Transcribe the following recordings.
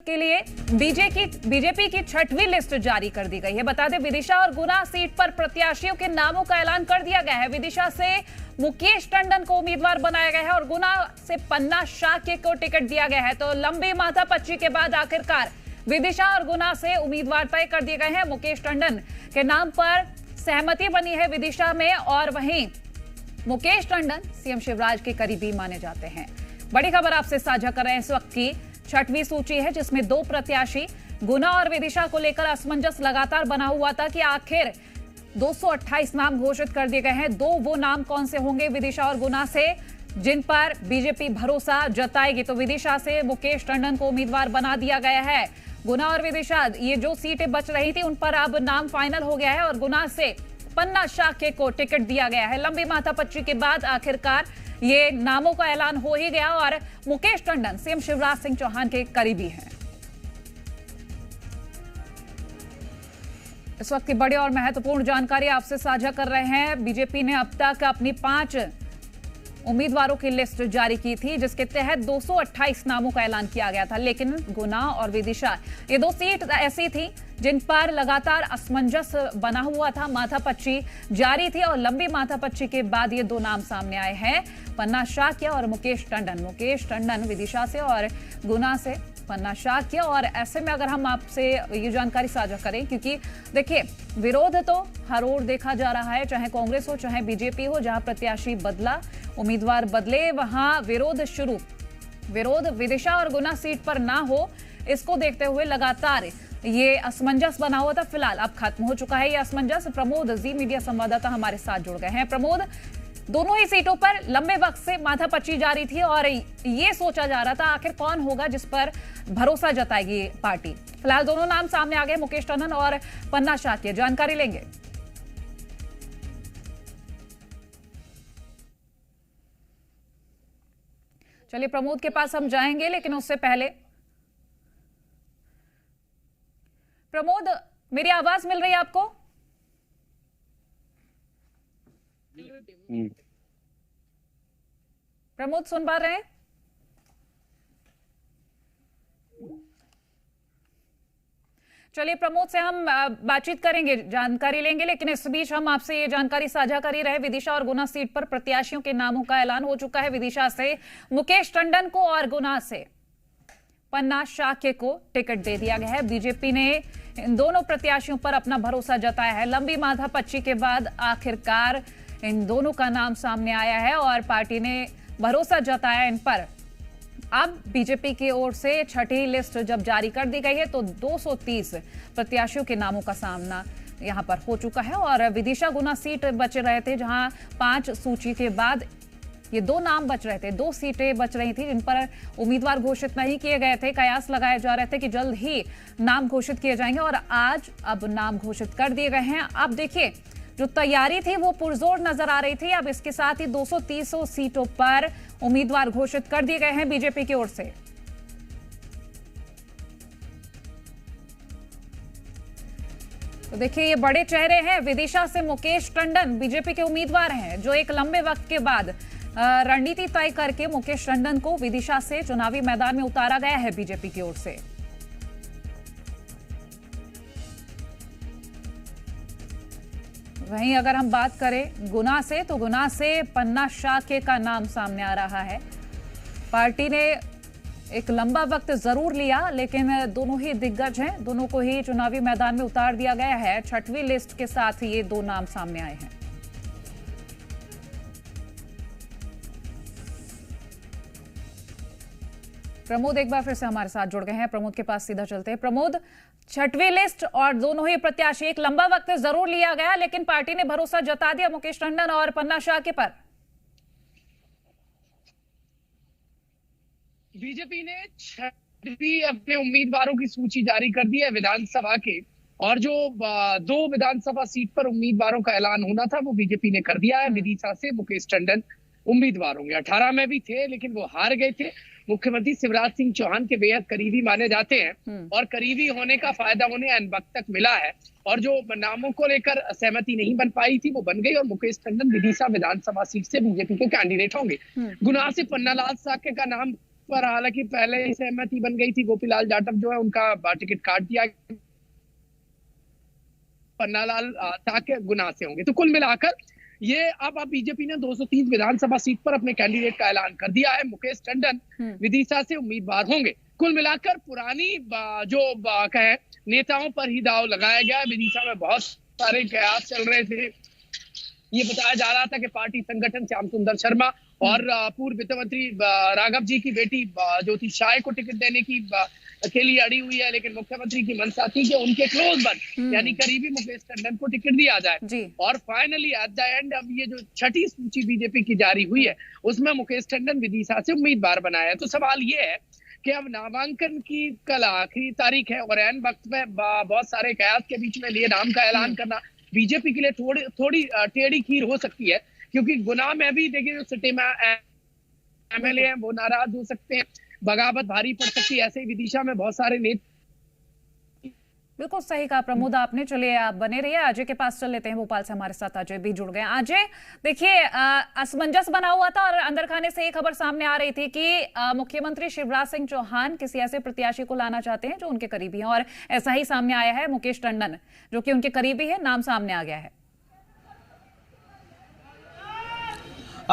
के लिए बीजेपी की छठवीं लिस्ट जारी कर दी गई है। बता दें, विदिशा और गुना सीट पर प्रत्याशियों के नामों का ऐलान कर दिया गया है। विदिशा से मुकेश टंडन को उम्मीदवार बनाया गया है और गुना से पन्ना शाक्य को टिकट दिया गया है। तो लंबी माथापच्ची के बाद आखिरकार विदिशा और गुना से उम्मीदवार तय कर दिए गए हैं। मुकेश टंडन के नाम पर सहमति बनी है विदिशा में, और वहीं मुकेश टंडन सीएम शिवराज के करीबी माने जाते हैं। बड़ी खबर आपसे साझा कर रहे हैं। इस वक्त की छठवीं सूची है जिसमें दो प्रत्याशी गुना और विदिशा को लेकर असमंजस लगातार बना हुआ था कि आखिर 228 नाम घोषित कर दिए गए हैं। दो वो नाम कौन से होंगे विदिशा और गुना से जिन पर बीजेपी भरोसा जताएगी? तो विदिशा से मुकेश टंडन को उम्मीदवार बना दिया गया है। गुना और विदिशा, ये जो सीटें बच रही थी उन पर अब नाम फाइनल हो गया है और गुना से पन्ना शाक्य को टिकट दिया गया है। लंबी माथापच्ची के बाद आखिरकार ये नामों का ऐलान हो ही गया और मुकेश टंडन सीएम शिवराज सिंह चौहान के करीबी हैं। इस वक्त की बड़ी और महत्वपूर्ण जानकारी आपसे साझा कर रहे हैं। बीजेपी ने अब तक अपनी 5 उम्मीदवारों की लिस्ट जारी की थी जिसके तहत 228 नामों का ऐलान किया गया था, लेकिन गुना और विदिशा ये दो सीट ऐसी थी जिन पर लगातार असमंजस बना हुआ था। माथापच्ची जारी थी और लंबी माथापच्ची के बाद ये दो नाम सामने आए हैं, पन्ना शाक्य और मुकेश टंडन। मुकेश टंडन विदिशा से और गुना से पन्ना शाक्य। और ऐसे में अगर हम आपसे ये जानकारी साझा करें, क्योंकि देखिए विरोध तो हर ओर देखा जा रहा है, चाहे कांग्रेस हो चाहे बीजेपी हो, जहां प्रत्याशी बदला, उम्मीदवार बदले, वहां विरोध शुरू। विरोध विदिशा और गुना सीट पर ना हो, इसको देखते हुए लगातार ये असमंजस बना हुआ था। फिलहाल अब खत्म हो चुका है ये असमंजस। प्रमोद जी मीडिया संवाददाता हमारे साथ जुड़ गए हैं। प्रमोद, दोनों ही सीटों पर लंबे वक्त से माथापच्ची जारी थी और ये सोचा जा रहा था आखिर कौन होगा जिस पर भरोसा जताएगी पार्टी। फिलहाल दोनों नाम सामने आ गए, मुकेश टंडन और पन्ना शाक्य। जानकारी लेंगे। चलिए प्रमोद के पास हम जाएंगे, लेकिन उससे पहले प्रमोद, मेरी आवाज मिल रही है आपको? प्रमोद सुन पा रहे हैं? चलिए प्रमोद से हम बातचीत करेंगे, जानकारी लेंगे, लेकिन इस बीच हम आपसे ये जानकारी साझा कर ही रहे। विदिशा और गुना सीट पर प्रत्याशियों के नामों का ऐलान हो चुका है। विदिशा से मुकेश टंडन को और गुना से पन्ना शाक्य को टिकट दे दिया गया है। बीजेपी ने इन दोनों प्रत्याशियों पर अपना भरोसा जताया है। लंबी माथापच्ची के बाद आखिरकार इन दोनों का नाम सामने आया है और पार्टी ने भरोसा जताया इन पर। अब बीजेपी की ओर से छठी लिस्ट जब जारी कर दी गई है तो 230 प्रत्याशियों के नामों का सामना यहां पर हो चुका है और विदिशा गुना सीट बच रहे थे, जहां 5 सूची के बाद ये 2 नाम बच रहे थे। 2 सीटें बच रही थी जिन पर उम्मीदवार घोषित नहीं किए गए थे। कयास लगाए जा रहे थे कि जल्द ही नाम घोषित किए जाएंगे और आज अब नाम घोषित कर दिए गए हैं। अब देखिए, जो तैयारी थी वो पुरजोर नजर आ रही थी। अब इसके साथ ही 230 सीटों पर उम्मीदवार घोषित कर दिए गए हैं बीजेपी की ओर से। तो देखिए, ये बड़े चेहरे हैं। विदिशा से मुकेश टंडन बीजेपी के उम्मीदवार हैं, जो एक लंबे वक्त के बाद रणनीति तय करके मुकेश टंडन को विदिशा से चुनावी मैदान में उतारा गया है बीजेपी की ओर से। वहीं अगर हम बात करें गुना से, तो गुना से पन्ना शाक्य का नाम सामने आ रहा है। पार्टी ने एक लंबा वक्त जरूर लिया, लेकिन दोनों ही दिग्गज हैं, दोनों को ही चुनावी मैदान में उतार दिया गया है। छठवीं लिस्ट के साथ ही ये 2 नाम सामने आए हैं। प्रमोद एक बार फिर से हमारे साथ जुड़ गए हैं। प्रमोद के पास सीधा चलते हैं। प्रमोद, छठवीं लिस्ट और दोनों ही प्रत्याशी, एक लंबा वक्त जरूर लिया गया लेकिन पार्टी ने भरोसा जता दिया मुकेश टंडन और पन्ना शाक्य पर। बीजेपी ने छठवीं अपने उम्मीदवारों की सूची जारी कर दी है विधानसभा के, और जो 2 विधानसभा सीट पर उम्मीदवारों का ऐलान होना था वो बीजेपी ने कर दिया है। विदिशा से मुकेश टंडन उम्मीदवार होंगे। 18 में भी थे लेकिन वो हार गए थे। मुख्यमंत्री शिवराज सिंह चौहान के बेहद करीबी माने जाते हैं और करीबी होने का फायदा उन्हें अन वक्त तक मिला है, और जो नामों को लेकर सहमति नहीं बन पाई थी वो बन गई और मुकेश टंडन विदिशा विधानसभा सीट से बीजेपी के कैंडिडेट होंगे। गुना से पन्नालाल शाक्य का नाम पर हालांकि पहले ही सहमति बन गई थी। गोपीलाल जाटव जो है उनका टिकट काट दिया, पन्नालाल साक्य गुना से होंगे। तो कुल मिलाकर ये अब बीजेपी ने 230 विधानसभा सीट पर अपने कैंडिडेट का ऐलान कर दिया है। मुकेश टंडन विदिशा से उम्मीदवार होंगे। कुल मिलाकर पुरानी जो कहे नेताओं पर ही दाव लगाया गया है। विदिशा में बहुत सारे कयास चल रहे थे। ये बताया जा रहा था कि पार्टी संगठन श्याम सुंदर शर्मा और पूर्व वित्त मंत्री राघव जी की बेटी ज्योति शाह को टिकट देने की के लिए अड़ी हुई है, लेकिन मुख्यमंत्री की मंशा थी कि उनके क्लोज बन यानी करीबी मुकेश टंडन को टिकट दिया जाए। और फाइनली एट द एंड अब ये जो छठी सूची बीजेपी की जारी हुई है उसमें मुकेश टंडन विदिशा से उम्मीदवार बनाया है। तो सवाल ये है कि अब नामांकन की कल आखिरी तारीख है और एन वक्त में बहुत सारे कयास के बीच में लिए नाम का ऐलान करना बीजेपी के लिए थोड़ी टेढ़ी खीर हो सकती है, क्योंकि गुना में भी देखिए जो सिटी में एमएलए हैं वो नाराज हो सकते हैं, बगावत भारी पड़ सकती है। ऐसे ही विदिशा में बहुत सारे नेता। बिल्कुल सही कहा प्रमोद आपने। चलिए आप बने रहिए, अजय के पास चल लेते हैं। भोपाल से हमारे साथ अजय भी जुड़ गए। अजय देखिए, असमंजस बना हुआ था और अंदर खाने से एक खबर सामने आ रही थी कि मुख्यमंत्री शिवराज सिंह चौहान किसी ऐसे प्रत्याशी को लाना चाहते हैं जो उनके करीबी हैं, और ऐसा ही सामने आया है। मुकेश टंडन जो कि उनके करीबी है, नाम सामने आ गया है।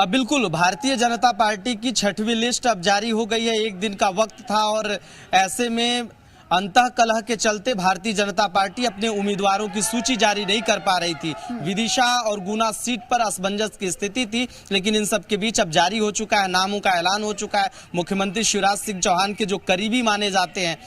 बिल्कुल, भारतीय जनता पार्टी की छठवीं लिस्ट अब जारी हो गई है। एक दिन का वक्त था और ऐसे में अंतःकलह के चलते भारतीय जनता पार्टी अपने उम्मीदवारों की सूची जारी नहीं कर पा रही थी। विदिशा और गुना सीट पर असमंजस की स्थिति थी, लेकिन इन सब के बीच अब जारी हो चुका है, नामों का ऐलान हो चुका है। मुख्यमंत्री शिवराज सिंह चौहान के जो करीबी माने जाते हैं,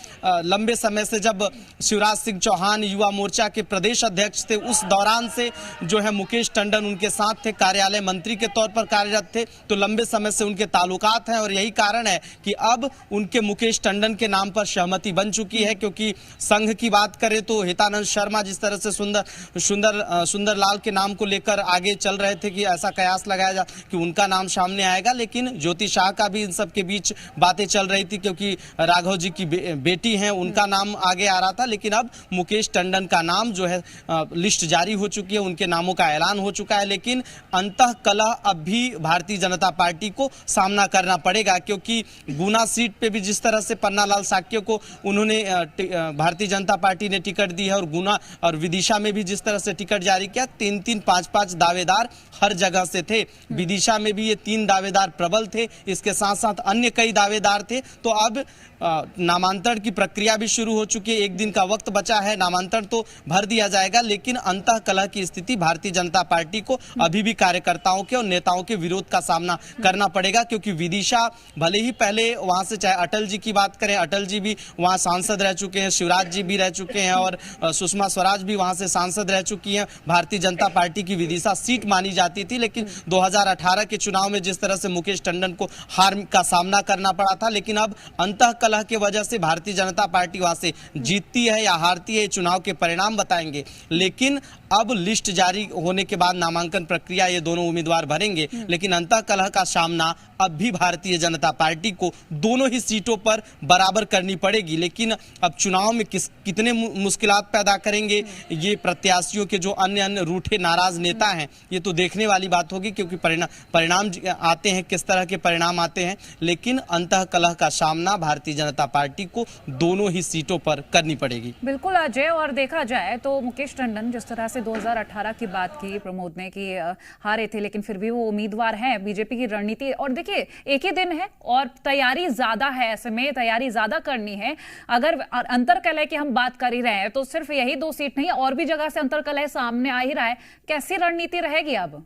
लंबे समय से जब शिवराज सिंह चौहान युवा मोर्चा के प्रदेश अध्यक्ष थे उस दौरान से जो है मुकेश टंडन उनके साथ थे, कार्यालय मंत्री के तौर पर कार्यरत थे, तो लंबे समय से उनके ताल्लुकात हैं और यही कारण है कि अब उनके मुकेश टंडन के नाम पर सहमति बन चुकी है। क्योंकि संघ की बात करें तो हितानंद शर्मा जिस तरह से सुंदर लाल के नाम को लेकर आगे चल रहे थे कि ऐसा कयास लगाया जा कि उनका नाम सामने आएगा, लेकिन ज्योति शाह का भी इन सब के बीच बातें चल रही थी क्योंकि राघव जी की बेटी हैं, उनका नाम आगे आ रहा था। लेकिन अब मुकेश टंडन का नाम जो है लिस्ट जारी हो चुकी है, उनके नामों का ऐलान हो चुका है, लेकिन अंतःकलह अब भी भारतीय जनता पार्टी को सामना करना पड़ेगा। क्योंकि गुना सीट पे भी जिस तरह से पन्नालाल साक्य को उन्होंने भारतीय जनता पार्टी ने टिकट दी है और गुना और विदिशा में भी जिस तरह से टिकट जारी किया, 3-3, 5-5 दावेदार हर जगह से थे। विदिशा में भी ये 3 दावेदार प्रबल थे, इसके साथ साथ अन्य कई दावेदार थे। तो अब नामांकन की प्रक्रिया भी शुरू हो चुकी है, एक दिन का वक्त बचा है, नामांकन तो भर दिया जाएगा, लेकिन अंतःकलह की स्थिति भारतीय जनता पार्टी को अभी भी कार्यकर्ताओं के और नेताओं के विरोध का सामना करना पड़ेगा। क्योंकि विदिशा भले ही पहले वहां से चाहे अटल जी की बात करें, अटल जी भी वहां सांसद रह चुके हैं, शिवराज जी भी रह चुके हैं और सुषमा स्वराज भी वहां से सांसद रह चुकी हैं। भारतीय जनता पार्टी की विदिशा सीट मानी जाती थी, लेकिन 2018 के चुनाव में जिस तरह से मुकेश टंडन को हार का सामना करना पड़ा था, लेकिन अब अंतःकलह की वजह से भारतीय जनता पार्टी वहां से जीतती है या हारती है, चुनाव के परिणाम बताएंगे। लेकिन अब लिस्ट जारी होने के बाद नामांकन प्रक्रिया ये दोनों उम्मीदवार भरेंगे, लेकिन अंतःकलह का सामना अब भी भारतीय जनता पार्टी को दोनों ही सीटों पर बराबर करनी पड़ेगी। लेकिन अब चुनाव में कितने मुश्किलात पैदा करेंगे ये प्रत्याशियों के जो अन्य रूठे नाराज नेता हैं, ये तो देखने वाली बात होगी, क्योंकि परिणाम आते हैं, किस तरह के परिणाम आते हैं। लेकिन अंतःकलह का सामना भारतीय जनता पार्टी को दोनों ही सीटों पर करनी पड़ेगी। बिल्कुल अजय, और देखा जाए तो मुकेश टंडन जिस तरह से 2018 की बात की प्रमोद ने कि हारे थे, लेकिन फिर भी वो उम्मीदवार हैं। बीजेपी की रणनीति, और देखिए एक ही दिन है और तैयारी ज्यादा है, ऐसे में तैयारी ज्यादा करनी है। अगर अंतरकलह की हम बात कर ही रहे हैं तो सिर्फ यही 2 सीट नहीं, और भी जगह से अंतरकलह सामने आ ही रहा है। कैसी रणनीति रहेगी अब?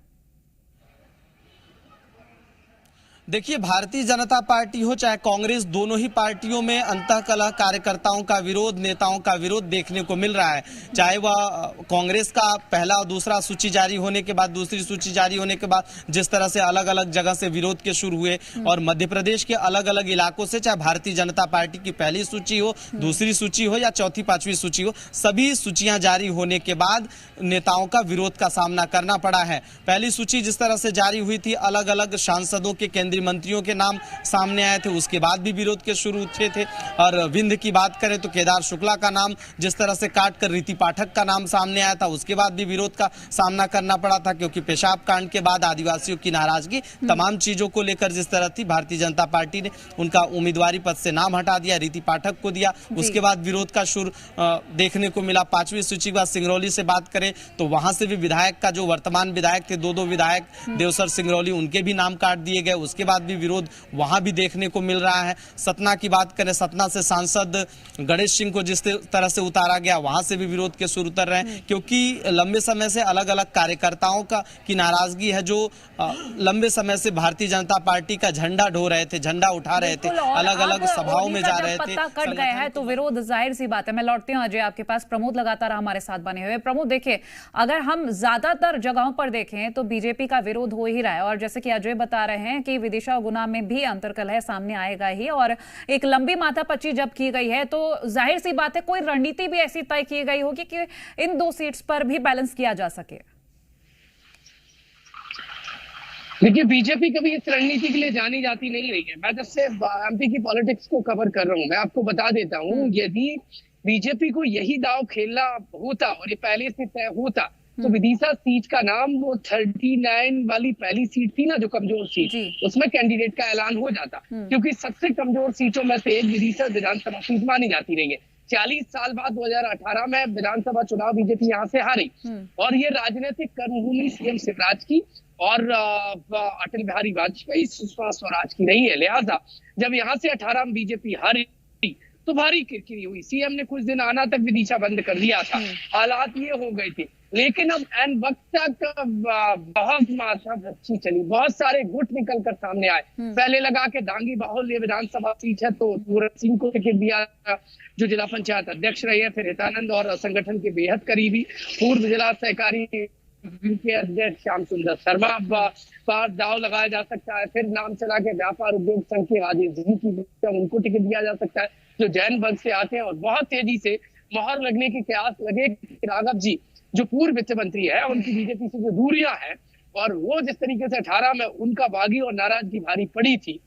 देखिए, भारतीय जनता पार्टी हो चाहे कांग्रेस, दोनों ही पार्टियों में अंतःकलह, कार्यकर्ताओं का विरोध, नेताओं का विरोध देखने को मिल रहा है। चाहे वह कांग्रेस का पहला और दूसरा सूची जारी होने के बाद, दूसरी सूची जारी होने के बाद जिस तरह से अलग अलग जगह से विरोध के शुरू हुए, और मध्य प्रदेश के अलग अलग इलाकों से चाहे भारतीय जनता पार्टी की पहली सूची हो, दूसरी सूची हो या चौथी 5वीं सूची हो, सभी सूचियां जारी होने के बाद नेताओं का विरोध का सामना करना पड़ा है। पहली सूची जिस तरह से जारी हुई थी, अलग अलग सांसदों के केंद्रीय मंत्रियों के नाम सामने आए थे, उसके बाद भी विरोध के शुरू उठे थे। और विंध्य की बात करें तो केदार शुक्ला का नाम जिस तरह से काट कर रीति पाठक का नाम सामने आया था, उसके बाद भी विरोध का सामना करना पड़ा था, क्योंकि पेशाब कांड के बाद आदिवासियों की नाराजगी तमाम चीजों को लेकर जिस तरह थी, भारतीय जनता पार्टी ने उनका उम्मीदवारी पद से नाम हटा दिया, रीति पाठक को दिया। उसके बाद विरोध का सुर देखने को मिला। 5वीं सूची के बाद सिंगरौली से बात करें तो वहां से भी विधायक का जो वर्तमान विधायक थे, दो विधायक देवसर सिंगरौली, उनके भी नाम काट दिए गए। उसके बाद भी विरोध वहां भी देखने को मिल रहा है। सतना की बात करें, सतना से सांसद गणेश सिंह को जिस तरह से उतारा गया, वहां से भी विरोध के सुर उतर रहे हैं, क्योंकि लंबे समय से अलग अलग कार्यकर्ताओं की नाराजगी है, जो लंबे समय से भारतीय जनता पार्टी का झंडा ढो रहे थे, झंडा उठा रहे थे, अलग अलग सभाओं में जा रहे थे। पत्ता कट गया है तो विरोध जाहिर सी बात है। मैं लौटती हूँ अजय आपके पास। प्रमोद लगातार हमारे साथ बने हुए। प्रमोद, देखिए, अगर हम ज्यादातर जगहों पर देखें तो बीजेपी का विरोध हो ही रहा है, और जैसे कि अजय बता रहे हैं कि विदिशा और गुना में भी अंतर्कलह सामने आएगा ही, और एक लंबी माथापच्ची जब की गई है तो जाहिर सी बात है कोई रणनीति भी ऐसी तय की गई होगी कि इन 2 सीट्स पर भी बैलेंस किया जा सके। देखिए, बीजेपी कभी इस रणनीति के लिए जानी जाती नहीं रही है। मैं जब से एमपी की पॉलिटिक्स को कवर कर रहा हूं, मैं आपको बता देता हूं, यदि बीजेपी को यही दांव खेलना होता और ये पहले से तय होता तो विदिशा सीट का नाम, वो 39 वाली पहली सीट थी ना, जो कमजोर सीट, उसमें कैंडिडेट का ऐलान हो जाता, क्योंकि सबसे कमजोर सीटों में से एक विदिशा विधानसभा सीट मानी जाती रही है। 40 साल बाद 2018 में विधानसभा चुनाव बीजेपी यहाँ से हारी, और ये राजनीतिक कर्मभूमि सीएम शिवराज की और अटल बिहारी वाजपेयी सुषमा स्वराज की नहीं है। लिहाजा जब यहाँ से 18 में बीजेपी हारी तो भारी किरकिरी हुई। सीएम ने कुछ दिन आना तक विदिशा बंद कर दिया था, हालात ये हो गए थे। लेकिन अब एन वक्त तक बहुत माथापच्ची चली, बहुत सारे गुट निकल कर सामने आए। पहले लगा के दांगी बाहुल्य विधानसभा सीट है तो सूरज सिंह को टिकट दिया, जो जिला पंचायत अध्यक्ष रहे हैं। फिर हितानंद और संगठन के बेहद करीबी पूर्व जिला सहकारी के अध्यक्ष श्याम सुंदर शर्मा पर दाव लगाया जा सकता है। फिर नाम चला के व्यापार उद्योग संघ के राजेश जी की, उनको टिकट दिया जा सकता है, जो जैन वर्ग से आते हैं। और बहुत तेजी से मोहर लगने के कयास लगे राघव जी, जो पूर्व वित्त मंत्री है, उनकी बीजेपी से जो दूरियां हैं, और वो जिस तरीके से 18 में उनका बागी और नाराजगी भारी पड़ी थी,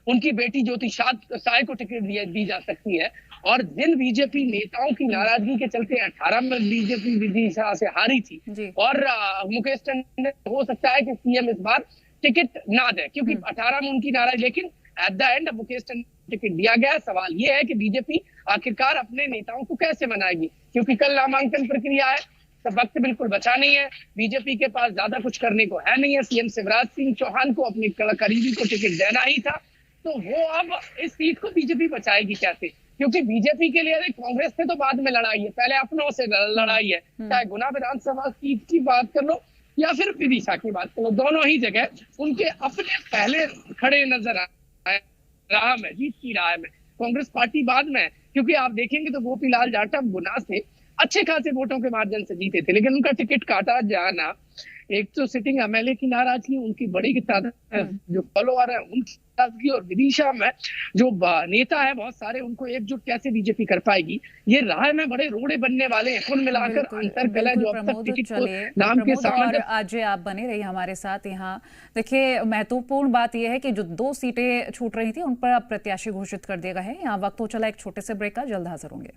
उनकी बेटी ज्योति साय को टिकट दी जा सकती है। और जिन बीजेपी नेताओं की नाराजगी के चलते 18 में बीजेपी विदिशा से हारी थी, और मुकेश टंडन हो सकता है कि सीएम इस बार टिकट ना दे, क्योंकि 18 में उनकी नाराजगी, लेकिन at the end Mukesh Tandon ticket दिया गया। सवाल ये है कि बीजेपी आखिरकार अपने नेताओं को कैसे मनाएगी, क्योंकि कल नामांकन प्रक्रिया है, तो वक्त बिल्कुल बचा नहीं है। बीजेपी के पास ज्यादा कुछ करने को है नहीं है। सीएम शिवराज सिंह चौहान को अपने करीबी को टिकट देना ही था, तो वो अब इस सीट को बीजेपी बचाएगी कैसे, क्योंकि बीजेपी के लिए कांग्रेस से तो बाद में लड़ाई है, पहले अपनों से लड़ाई है। चाहे गुना विधानसभा सीट की बात कर लो या फिर विदिशा की बात कर लो, दोनों ही जगह उनके अपने पहले खड़े नजर आए राह में, जीत की राह में। कांग्रेस पार्टी बाद में, क्योंकि आप देखेंगे तो गोपीलाल जाटव गुना से अच्छे खासे वोटों के मार्जिन से जीते थे, लेकिन उनका टिकट काटा जाना, एक तो सिटिंग एमएलए की नाराजगी, उनकी बड़ी तादाद जो फॉलोअर है उनकी नाराजगी, और विदिशा में जो नेता है बहुत सारे, उनको एकजुट कैसे बीजेपी कर पाएगी, ये राह में बड़े रोड़े बनने वाले हैं। कुल मिलाकर अंतर्कलह जो अब तक टिकट को नाम के सामने। आज आप बने रही हमारे साथ यहाँ। देखिए, महत्वपूर्ण बात यह है कि जो 2 सीटें छूट रही थी उन पर अब प्रत्याशी घोषित कर दिया गया है। यहाँ वक्त हो चला एक छोटे से ब्रेक का, जल्द हाजिर होंगे।